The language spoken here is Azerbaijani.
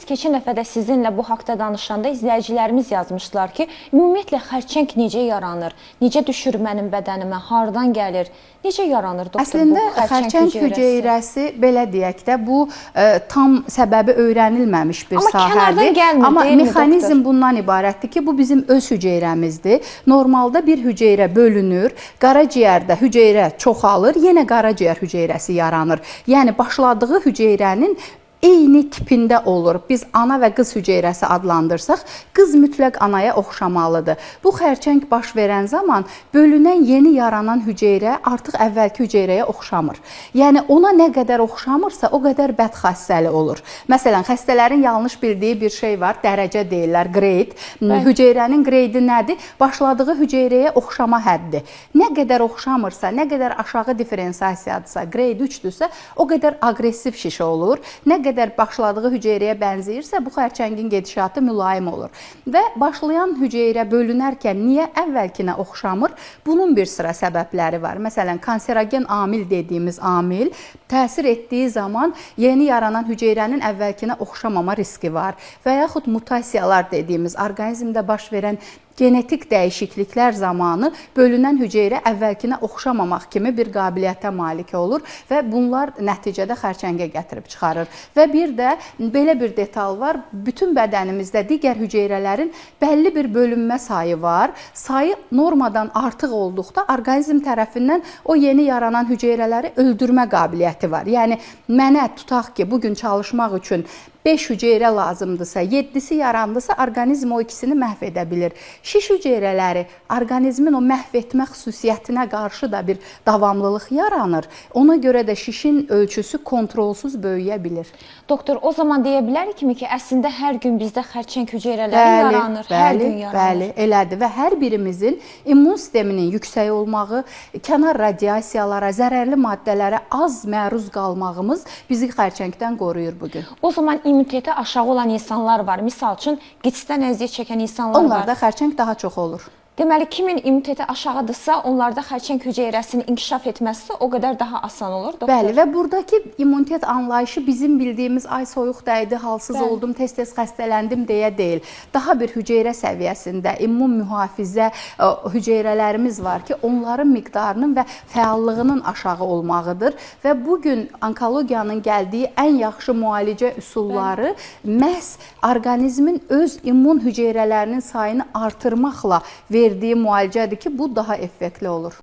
keçən dəfə də sizinlə bu haqda danışanda izləyicilərimiz yazmışlar ki, ümumiyyətlə xərçəng necə yaranır, necə düşür mənim bədənimə, hardan gəlir, necə yaranır doktor? Əslində xərçəng hüceyrəsi belə deyək də bu tam səbəbi öyrənilməmiş bir sahədir. Amma mexanizm bundan ibarətdir ki, bu bizim öz hüceyrəmizdir. Normalda bir hüceyrə bölünür, qaraciyərdə hüceyrə çoxalır, yenə qaraciyər hüceyrəsi yaranır. Yəni başladığı hüceyrənin eyni tipində olur. Biz ana və qız hüceyrəsi adlandırsaq, qız mütləq anaya oxşamalıdır. Bu xərçəng baş verən zaman bölünən yeni yaranan hüceyrə artıq əvvəlki hüceyrəyə oxşamır. Yəni ona nə qədər oxşamırsa, o qədər bədxassəli olur. Məsələn, xəstələrin yanlış bildiyi bir şey var, dərəcə deyirlər, grade. Hüceyrənin grade nədir? Başladığı hüceyrəyə oxşama həddi. Nə qədər oxşamırsa, nə qədər aşağı diferensiyadırsa, grade 3-dürsə, o qədər aqressiv şişə olur. Nə qədər başladığı hüceyrəyə bənzəyirsə, bu xərçəngin gedişatı mülayim olur. Və başlayan hüceyrə bölünərkən niyə əvvəlkinə oxşamır? Bunun bir sıra səbəbləri var. Məsələn, kanserogen amil dediyimiz amil təsir etdiyi zaman yeni yaranan hüceyrənin əvvəlkinə oxşamama riski var. Və yaxud mutasiyalar dediyimiz orqanizmdə baş verən genetik dəyişikliklər zamanı bölünən hüceyrə əvvəlkinə oxşamamaq kimi bir qabiliyyətə malik olur və bunlar nəticədə xərçəngə gətirib çıxarır. Və bir də belə bir detal var, bütün bədənimizdə digər hüceyrələrin bəlli bir bölünmə sayı var. Sayı normadan artıq olduqda orqanizm tərəfindən o yeni yaranan hüceyrələri öldürmə qabiliyyəti var. Yəni mənə tutaq ki, bugün çalışmaq üçün 5 hüceyrə lazımdırsa, 7-si yarandısa, orqanizm o ikisini məhv edə bilir. Şiş hüceyrələri orqanizmin o məhv etmə xüsusiyyətinə qarşı da bir davamlılıq yaranır. Ona görə də şişin ölçüsü kontrolsuz böyüyə bilir. Doktor, o zaman deyə bilərik ki, əslində hər gün bizdə xərçəng hüceyrələri yaranır, hər gün yaranır. Bəli, elədir və hər birimizin immun sisteminin yüksək olmağı, kənar radiasiyalara, zərərli maddələrə az məruz qalmağımız bizi xərçəngdən qoruyur bugün. O zaman immuniteti aşağı olan insanlar var. Misal üçün, qitsdən əziyyət çəkən insanlar var. Onlarda xərçəng daha çox olur. Deməli, kimin immuniteti aşağıdırsa, onlarda xərçəng hüceyrəsinin inkişaf etməsi o qədər daha asan olur, doktor. Bəli, və buradakı immunitet anlayışı bizim bildiyimiz ay soyuq dəydi, halsız oldum, tez-tez xəstələndim deyə deyil. Daha bir hüceyrə səviyyəsində immun mühafizə hüceyrələrimiz var ki, onların miqdarının və fəallığının aşağı olmağıdır və bugün onkologiyanın gəldiyi ən yaxşı müalicə üsulları məhz orqanizmin öz immun hüceyrələrinin sayını artırmaqla verdiyi müalicədir ki, bu daha effektli olur.